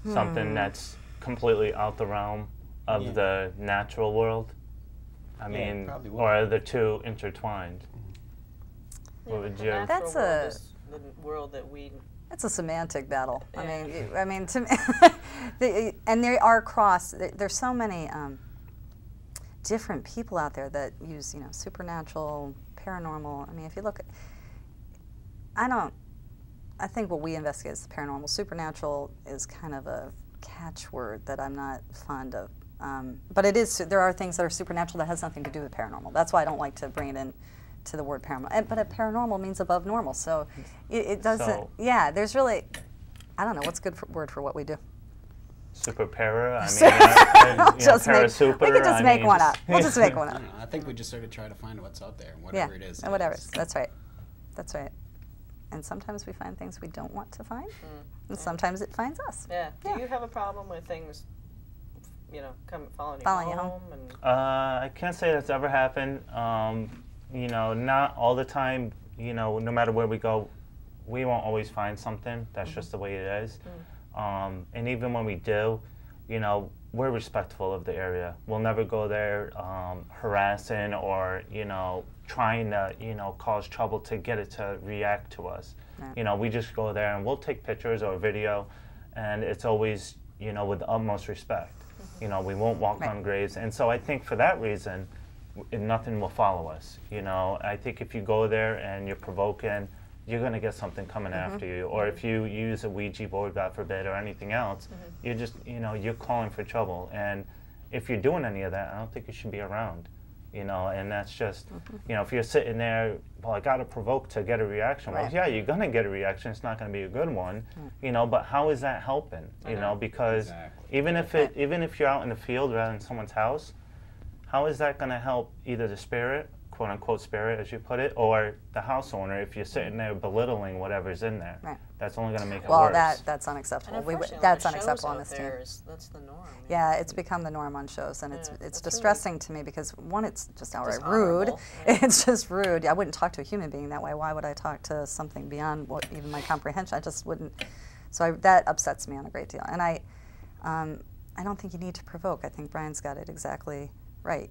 something that's completely out the realm of the natural world? I mean, or are the two intertwined? What would you? That's the world that we. It's a semantic battle. I mean, to me, and they are crossed. There's so many different people out there that use, supernatural, paranormal. I mean, if you look, I think what we investigate is the paranormal. Supernatural is kind of a catchword that I'm not fond of. But it is. There are things that are supernatural that has nothing to do with paranormal. That's why I don't like to bring it in to the word paranormal. But a paranormal means above normal, so it doesn't. So, yeah, there's really, I don't know what's a good word for what we do. Super para. I mean, just we could just make one up. We'll just make one up. I think we just sort of try to find what's out there, whatever it is. And whatever. That's right. That's right. And sometimes we find things we don't want to find, and sometimes it finds us. Yeah. Do you have a problem with things, come following you home? And I can't say that's ever happened. Not all the time. No matter where we go, we won't always find something. That's just the way it is. And even when we do, we're respectful of the area. We'll never go there harassing or, trying to, cause trouble to get it to react to us. Right. We just go there and we'll take pictures or video, and it's always, with the utmost respect. We won't walk on graves. And so I think for that reason, nothing will follow us. I think if you go there and you're provoking, you're going to get something coming after you. Or if you use a Ouija board, God forbid, or anything else, you're just, you're calling for trouble. And if you're doing any of that, I don't think you should be around. And that's just, if you're sitting there, well, I got to provoke to get a reaction. Well, yeah, you're going to get a reaction. It's not going to be a good one, but how is that helping? Because even if you're out in the field rather than someone's house, how is that going to help either the spirit, quote unquote spirit, as you put it, or the house owner if you're sitting there belittling whatever's in there? Right. That's only going to make it worse. Well, that's unacceptable. That's unacceptable on this team. That's the norm. Yeah, it's become the norm on shows, and it's distressing to me because, one, it's just outright rude. It's just rude. I wouldn't talk to a human being that way. Why would I talk to something beyond what even my comprehension? I just wouldn't. So that upsets me on a great deal. And I don't think you need to provoke. I think Brian's got it exactly right.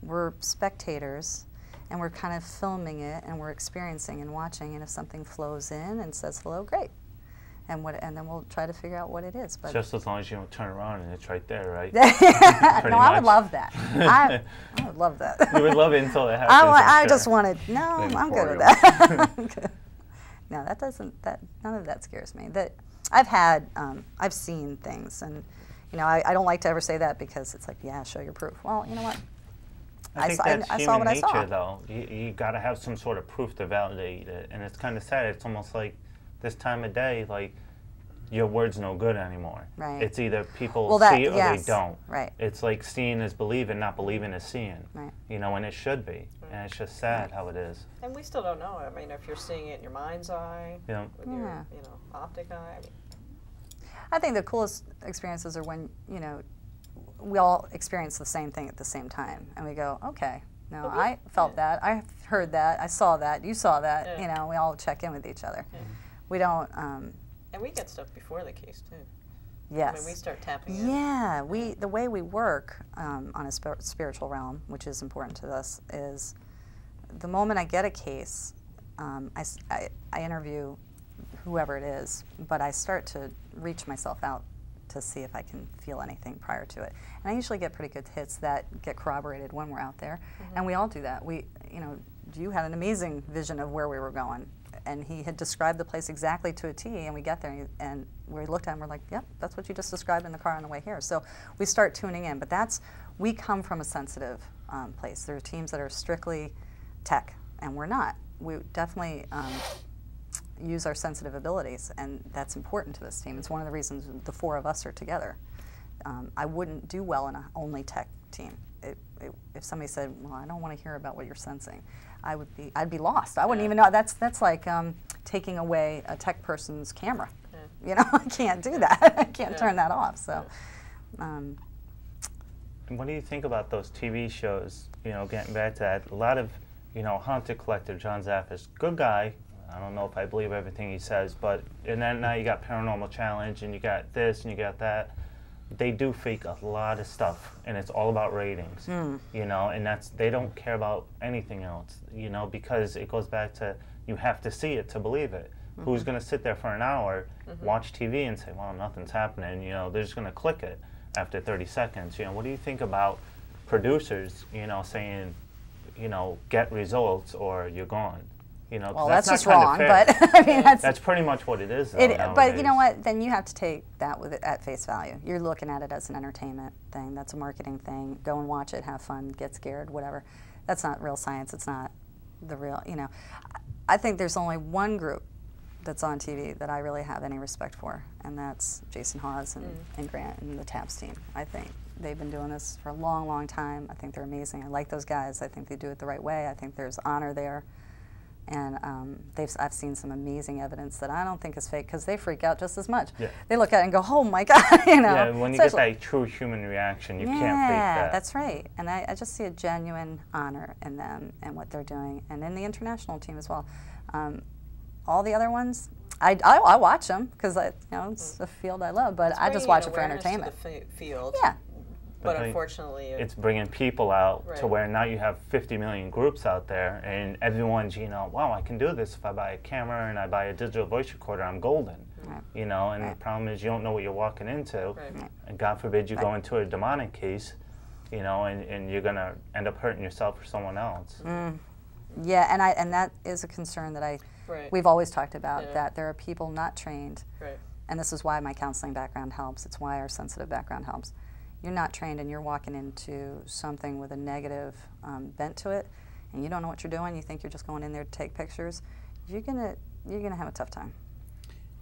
We're spectators, and we're kind of filming it, and we're experiencing and watching, and if something flows in and says hello, great. And then we'll try to figure out what it is. But just as long as you don't turn around and it's right there, right? No, I would love that. I would love that. You would love it until it happens. I just wanted, I'm good with that. No, none of that scares me. I've seen things, and I don't like to ever say that because it's like, yeah, show your proof. Well, you know what? I think that's human nature, though. You got to have some sort of proof to validate it, and it's kind of sad. It's almost like this time of day, like your word's no good anymore. Right. It's either people see it or they don't. Right. It's like seeing is believing, not believing is seeing. Right. And it should be, and it's just sad how it is. And we still don't know. I mean, if you're seeing it in your mind's eye, with your optic eye. I think the coolest experiences are when we all experience the same thing at the same time, and we go, okay, no, I felt that, I heard that, I saw that, you saw that. We all check in with each other. We don't. And we get stuff before the case too. Yes. I mean, we start tapping in. Yeah, the way we work on a spiritual realm, which is important to us, is the moment I get a case, I interview whoever it is, but I start to reach myself out to see if I can feel anything prior to it. And I usually get pretty good hits that get corroborated when we're out there. And we all do that. You had an amazing vision of where we were going, and he had described the place exactly to a T, and we got there and we looked at him, we're like, yep, that's what you just described in the car on the way here. So we start tuning in, but we come from a sensitive place. There are teams that are strictly tech, and we're not. We definitely use our sensitive abilities, and that's important to this team. It's one of the reasons the four of us are together. I wouldn't do well in an only tech team. If somebody said, well, I don't want to hear about what you're sensing, I'd be lost. I wouldn't even know. That's like taking away a tech person's camera. I can't do that. I can't turn that off. So. And what do you think about those TV shows? Getting back to that, a lot of haunted collector John Zaffis, good guy. I don't know if I believe everything he says, but, and then now you got Paranormal Challenge, and you got this, and you got that. They do fake a lot of stuff, and it's all about ratings, you know, and they don't care about anything else, you know, because it goes back to, you have to see it to believe it. Who's going to sit there for an hour, watch TV and say, well, nothing's happening, you know, they're just going to click it after 30 seconds, you know. What do you think about producers, you know, saying, you know, get results or you're gone? You know, well, that's just wrong, but I mean, that's pretty much what it is, though, but you know what? Then you have to take that with it at face value. You're looking at it as an entertainment thing. That's a marketing thing. Go and watch it, have fun, get scared, whatever. That's not real science. It's not the real, you know. I think there's only one group that's on TV that I really have any respect for, and that's Jason Hawes and Grant and the TAPS team. I think they've been doing this for a long, long time. I think they're amazing. I like those guys. I think they do it the right way. I think there's honor there. And I've seen some amazing evidence that I don't think is fake, because they freak out just as much. Yeah. They look at it and go, "Oh my God!" You know. Yeah, when you get that true human reaction, you can't fake that. Yeah, that's right. And I just see a genuine honor in them and what they're doing, and in the international team as well. All the other ones, I watch them because it's a field I love, but I just watch it for entertainment. To the field. Yeah. But unfortunately, it's bringing people out to where now you have 50 million groups out there, and everyone's, you know, wow, I can do this. If I buy a camera and I buy a digital voice recorder, I'm golden. Right. You know, and the problem is you don't know what you're walking into, and God forbid you go into a demonic case, you know, and you're gonna end up hurting yourself or someone else. Yeah, and that is a concern that we've always talked about, that there are people not trained, and this is why my counseling background helps. It's why our sensitive background helps. You're not trained and you're walking into something with a negative bent to it, and you don't know what you're doing. You think you're just going in there to take pictures. You're gonna have a tough time.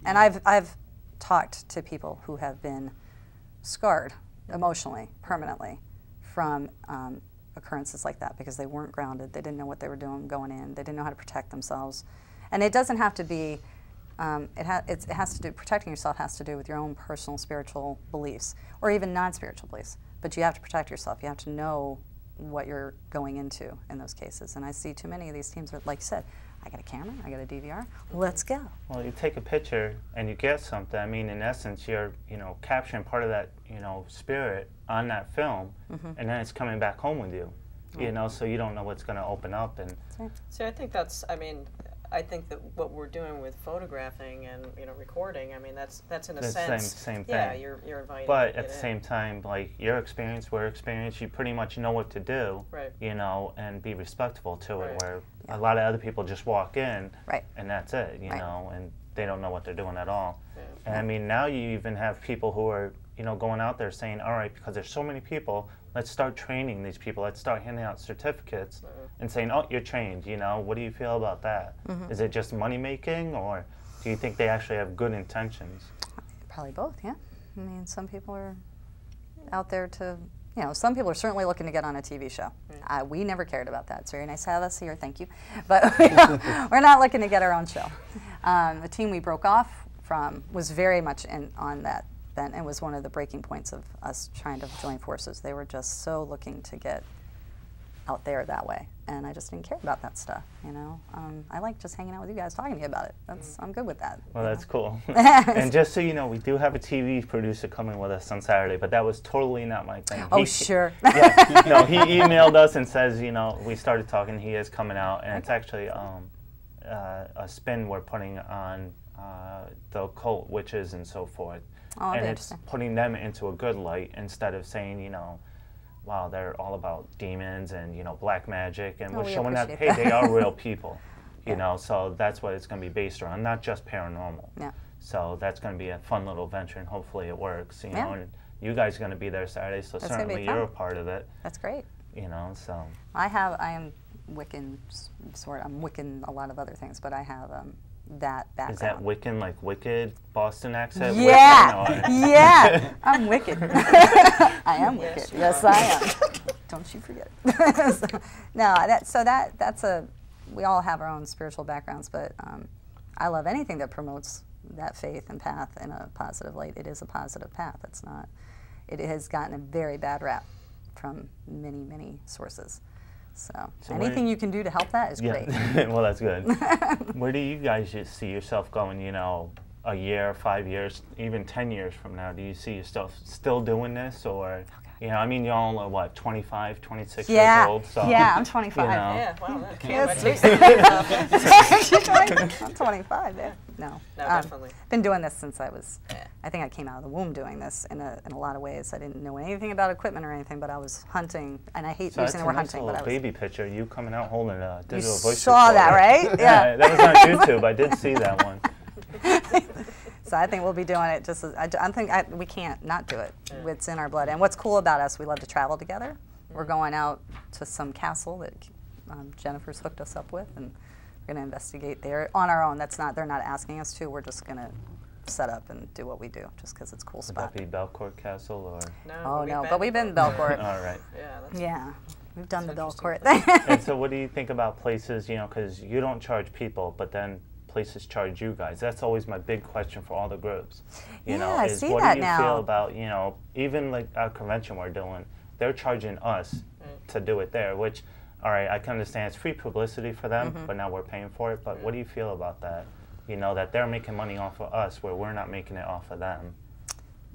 And I've talked to people who have been scarred emotionally, permanently, from occurrences like that, because they weren't grounded. They didn't know what they were doing going in. They didn't know how to protect themselves. And it doesn't have to be. It has to do, protecting yourself has to do with your own personal spiritual beliefs, or even non-spiritual beliefs. But you have to protect yourself. You have to know what you're going into in those cases. And I see too many of these teams that, like you said, I got a camera, I got a DVR, let's go. Well, you take a picture and you get something. I mean, in essence, you're, you know, capturing part of that, you know, spirit on that film, and then it's coming back home with you. You know, so you don't know what's going to open up. And see, I think that's, I think that what we're doing with photographing and, you know, recording, I mean, that's in a sense same thing. Yeah, you're inviting. But at the same time, like your experience, we're experienced, you pretty much know what to do, you know, and be respectful to it. Where a lot of other people just walk in, and that's it, you know, and they don't know what they're doing at all. And I mean, now you even have people who are, you know, going out there saying, all right, because there's so many people, let's start training these people. Let's start handing out certificates and saying, oh, you're trained, you know. What do you feel about that? Is it just money making, or do you think they actually have good intentions? Probably both, yeah. I mean, some people are out there to, you know, some people are certainly looking to get on a TV show. We never cared about that. It's very nice to have us here, thank you. But we're not looking to get our own show. The team we broke off from was very much on that. And was one of the breaking points of us trying to join forces. They were just so looking to get out there that way, and I just didn't care about that stuff, you know. I like just hanging out with you guys, talking to you about it. I'm good with that. Well, that's cool. And just so you know, we do have a TV producer coming with us on Saturday, but that was totally not my thing. Oh, sure. Yeah, no, he emailed us and says, you know, we started talking, he is coming out, and it's actually a spin we're putting on the occult, witches, and so forth. Oh, and it's putting them into a good light instead of saying, you know, wow, they're all about demons and, you know, black magic, and we're showing that, hey, they are real people, you know, so that's what it's going to be based around, not just paranormal. Yeah. So that's going to be a fun little venture, and hopefully it works, you know, and you guys are going to be there Saturday, so that's certainly you're a part of it. That's great. You know, so. I am Wiccan, I'm Wiccan a lot of other things, but I have that background. Is that Wiccan, like wicked Boston accent? Yeah, yeah, I'm wicked. I am wicked. Yes, I am. Don't you forget. We all have our own spiritual backgrounds, but I love anything that promotes that faith and path in a positive light. It is a positive path. It's not. It has gotten a very bad rap from many, many sources. So So anything you can do to help that is great. Well, that's good. Where do you guys just see yourself going, you know, a year, 5 years, even 10 years from now? Do you see yourself still doing this, or, you know, I mean, you all are what, 25, 26 years old? So, yeah, I'm 25. You know. Yeah, wow, that I'm 25, yeah. No, definitely. Been doing this since I was, I think I came out of the womb doing this in a lot of ways. I didn't know anything about equipment or anything, but I was hunting, and I hate using the word hunting, but I was. Baby picture, you coming out holding a digital voice recorder. Saw that, right? Yeah. That was on YouTube. I did see that one. So I think we'll be doing it just as, I think we can't not do it. It's in our blood. And what's cool about us, we love to travel together. We're going out to some castle that Jennifer's hooked us up with, and we're going to investigate there on our own. They're not asking us to. We're just going to set up and do what we do just because it's a cool spot. Would that be Belcourt Castle, or? No, but we've been in Belcourt. All right. Yeah, we've done the Belcourt thing. And so what do you think about places, you know, because you don't charge people, but then places charge you guys? That's always my big question for all the groups. You know, is what do you feel about, you know, even like our convention we're doing, they're charging us to do it there, which, all right, I can understand it's free publicity for them, but now we're paying for it. But what do you feel about that? You know, that they're making money off of us where we're not making it off of them.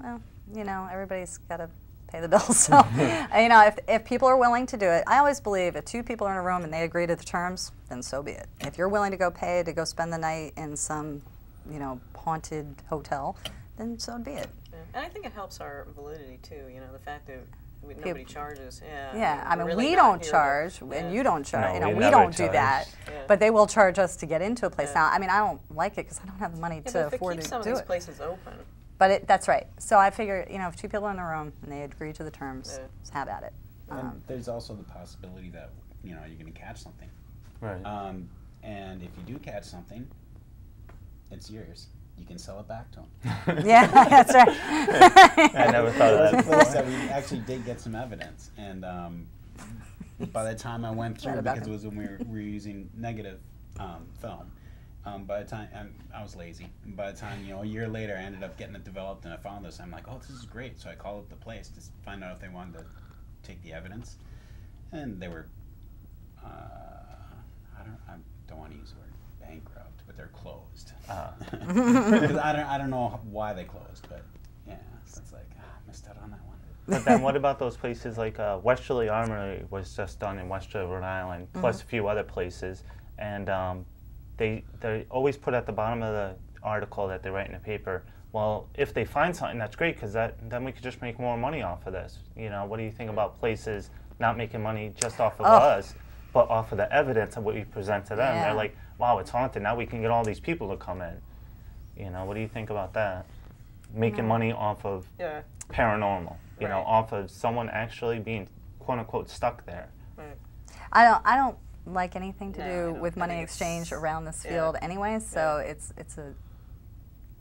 Well, you know, everybody's got to pay the bills. So, you know, if people are willing to do it, I always believe if two people are in a room and they agree to the terms, then so be it. If you're willing to go pay to go spend the night in some, you know, haunted hotel, then so be it. And I think it helps our validity too. You know, the fact that nobody charges. Yeah, I mean, really we don't charge, and you don't charge. No, you know, we we never don't do charge. that. But they will charge us to get into a place. Now, I mean, I don't like it because I don't have the money to afford to do it. Some of these places open. But that's right. So I figure, you know, if two people are in a room and they agree to the terms, just have at it. And there's also the possibility that, you know, you're going to catch something. Right. And if you do catch something, it's yours. You can sell it back to them. Yeah, that's right. I never thought of that before. So we actually did get some evidence. And by the time I went through, because it was when we were using negative film, by the time I was lazy, and by the time, you know, a year later I ended up getting it developed, and I found this. I'm like, oh, this is great. So I called up the place to find out if they wanted to take the evidence, and they were I don't want to use the word bankrupt, but they're closed. Because I don't know why they closed, but yeah, so it's like I missed out on that one. But then what about those places like Western Armory was just done in Western Rhode Island, plus a few other places, and they always put at the bottom of the article that they write in the paper, well, if they find something, that's great, because then we could just make more money off of this. You know, what do you think about places not making money just off of us, but off of the evidence of what we present to them? They're like, wow, it's haunted, now we can get all these people to come in. You know, what do you think about that? Making money off of paranormal, you know, off of someone actually being, quote unquote, stuck there. I don't like anything to do with money exchange around this field anyway, so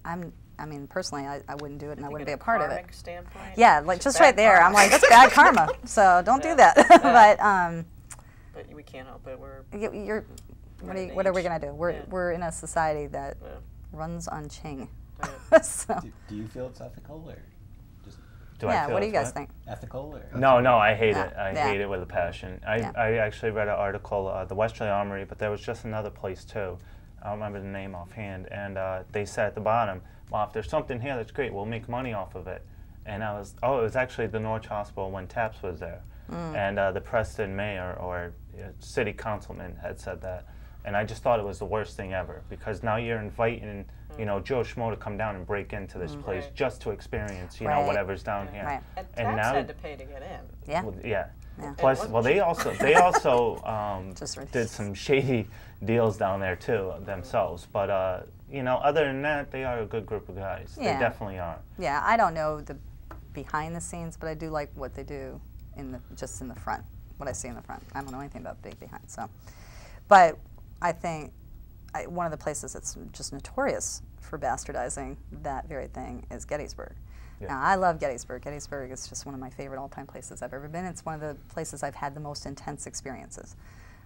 I mean, personally, I wouldn't do it, and I wouldn't be a part of it. Standpoint, yeah, like just right there, I'm like, that's bad karma, so don't do that. But we can't help it. What are we gonna do? We're in a society that runs on Ching. So. Do you feel it's ethical, or just? What do you guys think? Ethical, or? No, I hate it. I hate it with a passion. I actually read an article, the Western Armory, but there was just another place too. I don't remember the name offhand, and they said at the bottom, well, if there's something here that's great, we'll make money off of it. And it was actually the Norwich Hospital when TAPS was there. And the Preston mayor or city councilman had said that. And I just thought it was the worst thing ever, because now you're inviting, you know, Joe Schmo to come down and break into this place just to experice, you know, whatever's down here. And TAPS had to pay to get in. Well, Plus, well, they also did some shady deals down there too themselves. But you know, other than that, they are a good group of guys. They definitely are. Yeah, I don't know the behind the scenes, but I do like what they do just in the front. What I see in the front. I don't know anything about big behind. So, but I think one of the places that's just notorious for bastardizing that very thing is Gettysburg. Yeah. Now, I love Gettysburg. Gettysburg is just one of my favorite all-time places I've ever been. It's one of the places I've had the most intense experiences.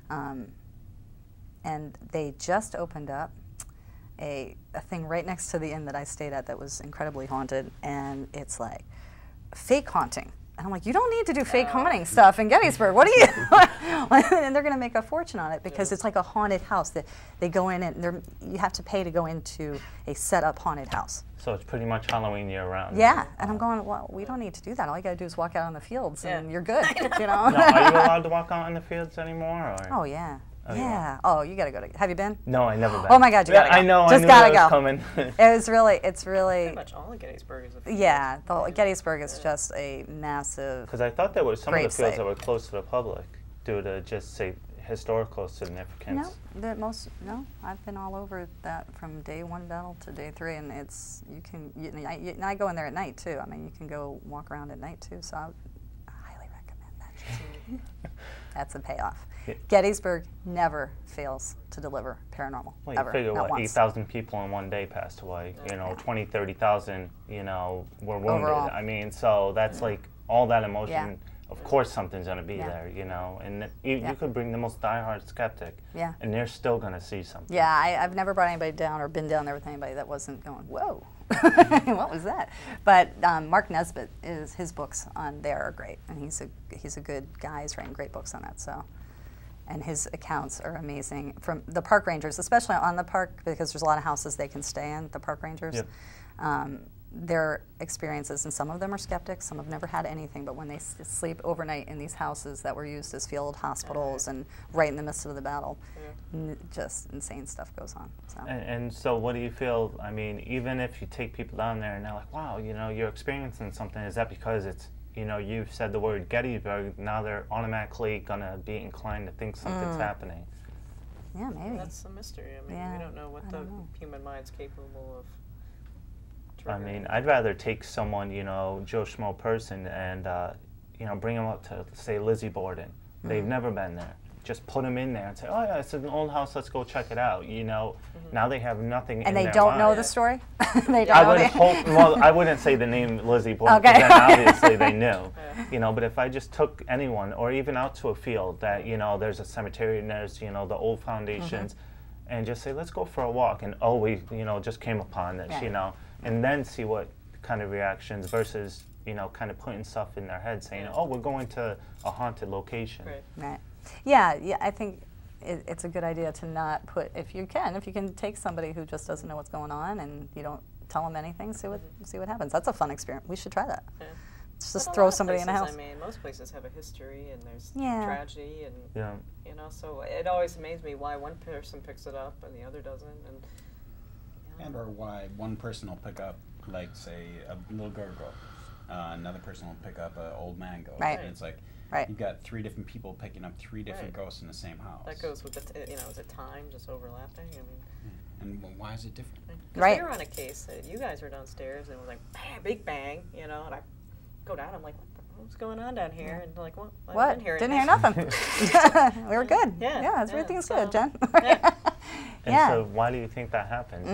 And they just opened up a thing right next to the inn that I stayed at that was incredibly haunted, and it's like fake haunting. And I'm like, you don't need to do fake haunting stuff in Gettysburg. What are you? And they're going to make a fortune on it because it's like a haunted house that they go in and you have to pay to go into a set-up haunted house. So it's pretty much Halloween year-round. Yeah, and I'm going, well, we don't need to do that. All you got to do is walk out on the fields and you're good, you know? No, are you allowed to walk out in the fields anymore? Or? Oh, yeah. Oh, yeah. Oh, you got to go to. Have you been? No, I never been. Oh my God, you gotta go. I know. Just I knew gotta that was go. coming. It's really. Pretty much all of Gettysburg is a field. Yeah, Gettysburg is just a massive. Because I thought there were some of the fields site. that were close to the public due to just say historical significance. No, I've been all over that from day 1 battle to day 3, and it's and I go in there at night too. I mean, you can go walk around at night too. So I highly recommend that. That's a payoff. Yeah. Gettysburg never fails to deliver paranormal. Well, you figure what 8,000 people in one day passed away. You know, 20, 30,000. You know, were wounded. Overall. I mean, so that's like all that emotion. Yeah. Of course, something's going to be there, you know, and you could bring the most diehard skeptic, and they're still going to see something. Yeah, I've never brought anybody down or been down there with anybody that wasn't going, whoa, what was that? But Mark Nesbitt, his books on there are great, and he's a good guy. He's writing great books on that, so. And his accounts are amazing from the park rangers, especially on the park, because there's a lot of houses they can stay in, the park rangers. Yep. Their experiences, and some of them are skeptics, some have never had anything, but when they sleep overnight in these houses that were used as field hospitals and right in the midst of the battle, just insane stuff goes on. So. And so what do you feel, I mean, even if you take people down there and they're like, wow, you know, you're experiencing something, is that because it's, you know, you've said the word Gettysburg, now they're automatically going to be inclined to think something's happening? Yeah, maybe. That's a mystery. I mean, we don't know what the human mind's capable of. I mean, I'd rather take someone, you know, Joe Schmo person, and you know, bring them up to, say, Lizzie Borden. They've never been there. Just put them in there and say, oh yeah, it's an old house. Let's go check it out. You know, now they have nothing. And in they don't know the story. They don't I would hope. Well, I wouldn't say the name Lizzie Borden, because then obviously they knew. You know, but if I just took anyone, or even out to a field that, you know, there's a cemetery and there's, you know, the old foundations, and just say, let's go for a walk, and oh, we, you know, just came upon this, you know. And then see what kind of reactions versus, you know, kind of putting stuff in their head saying, oh, we're going to a haunted location. Right. Yeah, I think it's a good idea to not put, if you can take somebody who just doesn't know what's going on and you don't tell them anything, see what happens. That's a fun experiment. We should try that. Just throw somebody in a house. I mean, most places have a history and there's tragedy and, you know, so it always amazes me why one person picks it up and the other doesn't. And or why one person will pick up, like, say, a little girl ghost, another person will pick up an old man ghost. Right. And it's like, you've got 3 different people picking up 3 different ghosts in the same house. That goes with the, you know, is it time just overlapping? I mean, and why is it different? Because we were on a case that you guys were downstairs and it was like, bang, big bang, you know, and I go down, I'm like, what's going on down here? And they're like, well, I didn't hear anything. Didn't hear nothing. We were good. Everything's good, Jen. And so why do you think that happens?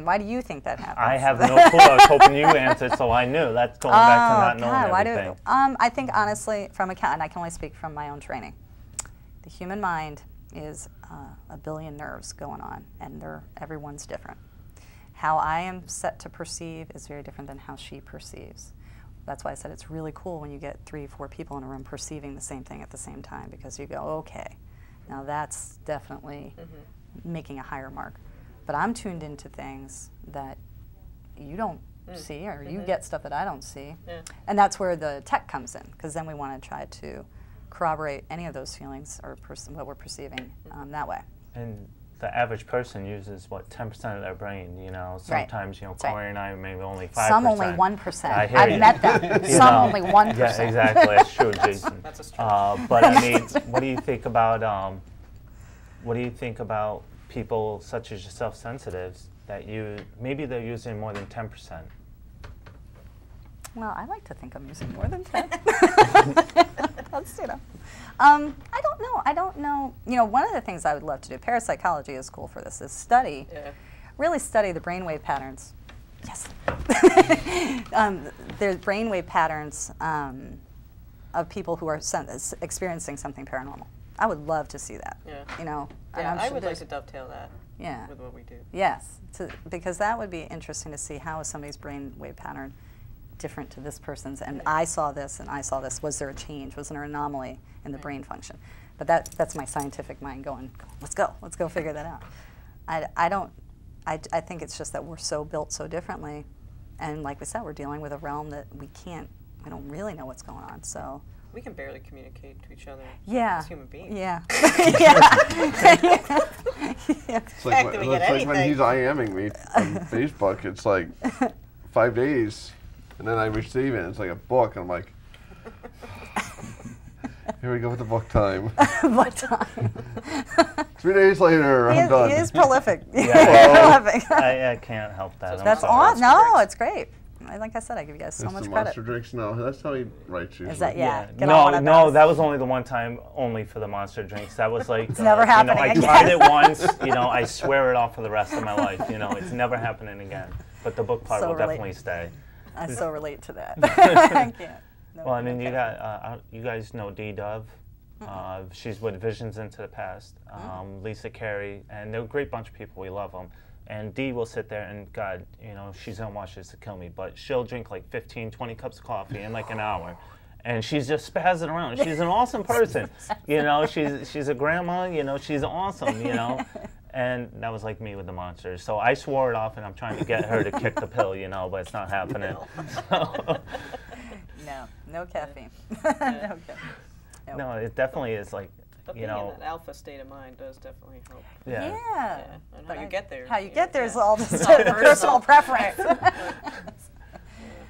Why do you think that happens? I have no clue. I was hoping you answered, so I knew. That's going back to not knowing everything. I think, honestly, and I can only speak from my own training, the human mind is a billion nerves going on, and everyone's different. How I am set to perceive is very different than how she perceives. That's why I said it's really cool when you get 3 or 4 people in a room perceiving the same thing at the same time, because you go, okay, now that's definitely making a higher mark. But I'm tuned into things that you don't see, or you get stuff that I don't see. And that's where the tech comes in, because then we want to try to corroborate any of those feelings or what we're perceiving that way. And the average person uses, what, 10% of their brain, you know? Sometimes, you know, Corey and I maybe only 5%. Some only 1%. I've met them. Some only 1%. Yeah, exactly. That's true, Jason. That's a stretch. But I mean, what do you think about people such as yourself, sensitives, that maybe they're using more than 10%? Well, I like to think I'm using more than 10. That's, you know. I don't know. You know, one of the things I would love to do, parapsychology is cool for this, is really study the brainwave patterns. Yes. There's brainwave patterns of people who are experiencing something paranormal. I would love to see that. You know. Yeah, I would like to dovetail that with what we do. Yes, because that would be interesting to see how is somebody's brainwave pattern different to this person's, and I saw this and I saw this. Was there a change? Was there an anomaly in the brain function? But that's my scientific mind going, let's go figure that out. I think it's just that we're so built so differently, and like we said, we're dealing with a realm that we don't really know what's going on. So we can barely communicate to each other as human beings. Yeah. It's like, when he's IMing me on Facebook, it's like 5 days, and then I receive it, and it's like a book, and I'm like, here we go with the book time. Book time. 3 days later, I'm done. He is prolific. Prolific. I can't help that. So that's awesome. No, it's great. Like I said, I give you guys so much credit. Monster drinks? No, that's how he writes usually. Is that, yeah. No, that was only the one time, only for the monster drinks. That was like, it's never happening I tried it once, I swear it off for the rest of my life, it's never happening again. But the book part will definitely stay. I so relate to that. I can't. No, well, I mean, you guys know D. Dove. She's with Visions into the Past. Lisa Carey, and they're a great bunch of people. We love them. And Dee will sit there and, God, she's going to watch this to kill me, but she'll drink like 15, 20 cups of coffee in like an hour. And she's just spazzing around. She's an awesome person. She's a grandma, she's awesome, And that was like me with the monsters. So I swore it off, and I'm trying to get her to kick the pill, but it's not happening. No caffeine. No caffeine. No, it definitely is like, but being in that alpha state of mind does definitely help. Yeah. And how you get there. How you get there is all just personal preference.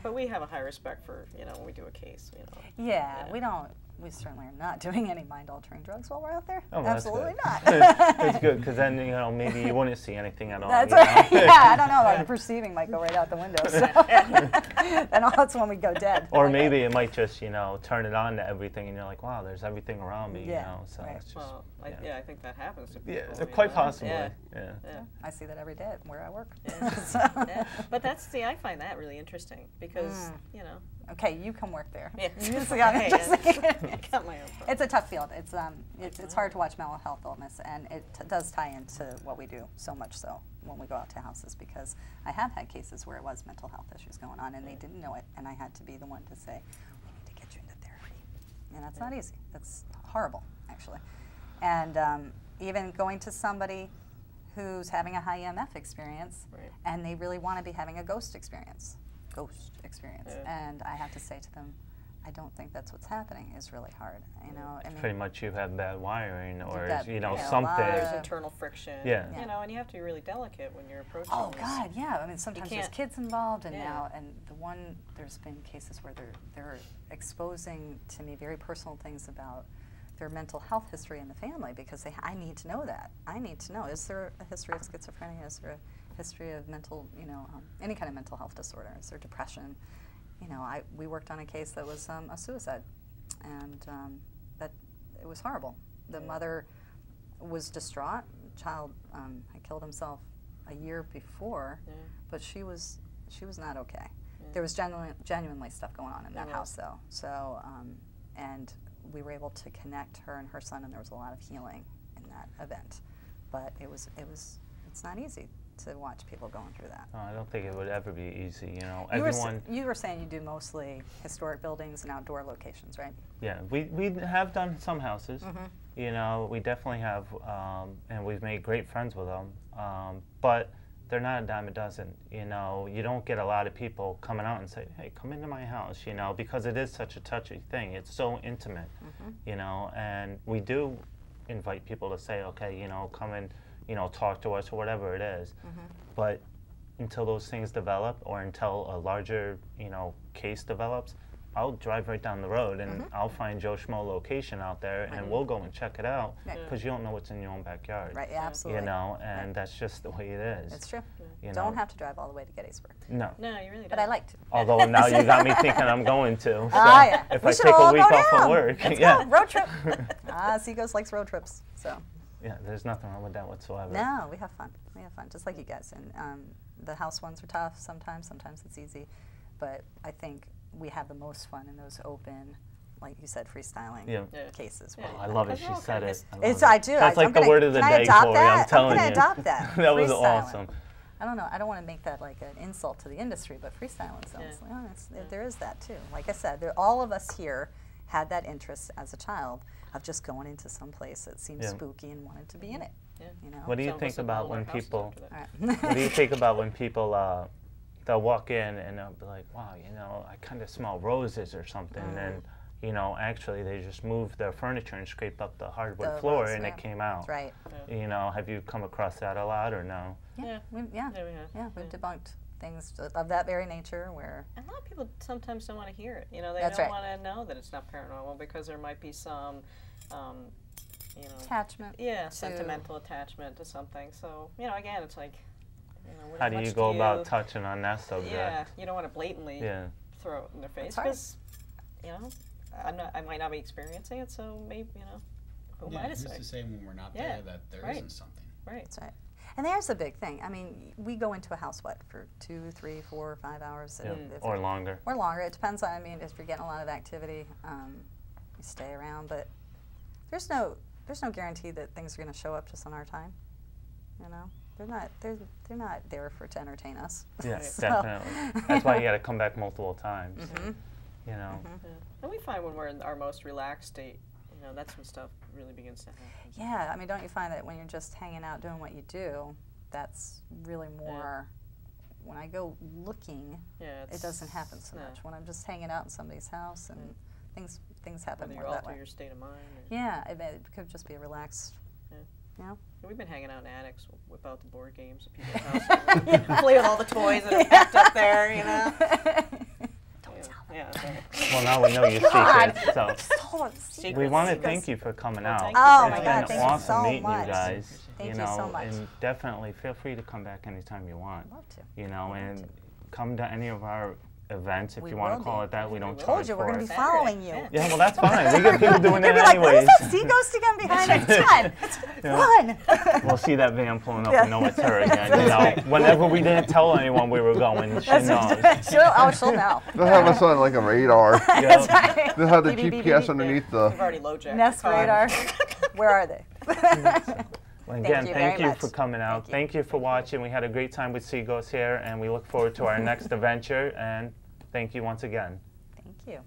But we have a high respect for, when we do a case, Yeah, we certainly are not doing any mind-altering drugs while we're out there. Oh, absolutely not. It's good, because then, maybe you wouldn't see anything at all. That's right. Yeah, I don't know. Like, perceiving might go right out the window. So. And that's when we go dead. Or maybe it might just, turn it on to everything, and you're like, wow, there's everything around me, So right. it's just, I think that happens to people. Yeah, quite possibly. Yeah. I see that every day where I work. But I find that really interesting, because, Okay, you come work there. Yeah. It's a tough field. It's hard to watch mental health illness, and it does tie into what we do so much so when we go out to houses, because I have had cases where it was mental health issues going on, and they didn't know it, and I had to be the one to say, we need to get you into therapy. And that's not easy. That's horrible, actually. And even going to somebody who's having a high EMF experience, and they really want to be having a ghost experience. And I have to say to them, I don't think that's what's happening is really hard. Pretty much you have bad wiring, or something. There's internal friction. Yeah. And you have to be really delicate when you're approaching. Oh God, yeah. I mean, sometimes there's kids involved, and there's been cases where they're exposing to me very personal things about their mental health history in the family, because I need to know that. I need to know, is there a history of schizophrenia? Is there a history of mental, any kind of mental health disorder? Is there depression? We worked on a case that was a suicide, and that it was horrible. The mother was distraught. The child had killed himself a year before, but she was not okay. There was genuinely stuff going on in that house, though. So, and we were able to connect her and her son, and there was a lot of healing in that event. But it's not easy to watch people going through that. Oh, I don't think it would ever be easy, You were saying you do mostly historic buildings and outdoor locations, right? Yeah, we have done some houses. We definitely have, and we've made great friends with them. But they're not a dime a dozen. You don't get a lot of people coming out and say, hey, come into my house, because it is such a touchy thing. It's so intimate, and we do invite people to say, okay, come and, talk to us or whatever it is. But until those things develop, or until a larger, case develops, I'll drive right down the road, and I'll find Joe Schmo location out there, and we'll go and check it out, because you don't know what's in your own backyard. Right, yeah, absolutely. And that's just the way it is. It's true. You don't have to drive all the way to Gettysburg. No. No, you really don't. But I like to. Although now you got me thinking I'm going to. So yeah. if I take a week off from work. Let's go. Road trip. CGhosts likes road trips, so. Yeah, there's nothing wrong with that whatsoever. No, we have fun. We have fun, just like you guys. And the house ones are tough sometimes. Sometimes it's easy. But I think we have the most fun in those open, like you said, freestyling cases. Oh, I love it. She said it. I do. That's like the word of the day, Corey. I'm telling you. I'm going to adopt that. That was awesome. I don't know. I don't want to make that like an insult to the industry, but freestyle sounds there is that too. Like I said, all of us here had that interest as a child of just going into some place that seemed spooky and wanted to be in it. Yeah. You know. What do you think about when people? What do you think about when people they'll walk in and they'll be like, wow, you know, I kind of smell roses or something, and you know, actually they just moved their furniture and scraped up the hardwood floor and it came out. Right. You know, have you come across that a lot or no? Yeah. We've debunked things of that very nature where. And a lot of people sometimes don't want to hear it. You know, they don't want to know that it's not paranormal because there might be some, you know, attachment. Yeah, sentimental attachment to something. So, you know, again, it's like, you know, how do you go about touching on that subject? Yeah, you don't want to blatantly throw it in their face because, you know, I might not be experiencing it, so maybe, you know, who am I to say? Who's to say when we're not there that there isn't something? Right. That's right. And there's the big thing. I mean, we go into a house, for 2, 3, 4, 5 hours? Or longer. Or longer. It depends on, I mean, if you're getting a lot of activity, you stay around. But there's no guarantee that things are going to show up just on our time. You know? They're not there to entertain us. Yes, definitely. That's why you got to come back multiple times. You know. And we find when we're in our most relaxed state, you know, that's when stuff really begins to happen. Yeah, I mean, don't you find that when you're just hanging out doing what you do, that's really more. When I go looking, it doesn't happen so much. When I'm just hanging out in somebody's house and things happen more that way. Your state of mind. Yeah, it could just be a relaxed. You know? We've been hanging out in attics, whip out the board games at people's houses, play with all the toys that are packed up there, you know. Well, now we know your secrets, so we want to thank you for coming out. Oh my God, it's been awesome so meeting much. you guys. Thank you know, so much. And definitely feel free to come back anytime you want. I'd love to. You know, and come to any of our events if you want to call it that. We don't charge told you we're going to be following you. Yeah, well, that's fine. We get people doing it anyways. What is that CGhost again behind us? Run! We'll see that van pulling up and know it's her again. You know, whenever we didn't tell anyone we were going, she knows. She'll know. They'll have us on like a radar. That's right. They'll have the GPS underneath the We've already low-jacked Nest radar. Where are they? Well, again, thank you for coming out. Thank you for watching. We had a great time with CGhosts here, and we look forward to our next adventure. And thank you once again. Thank you.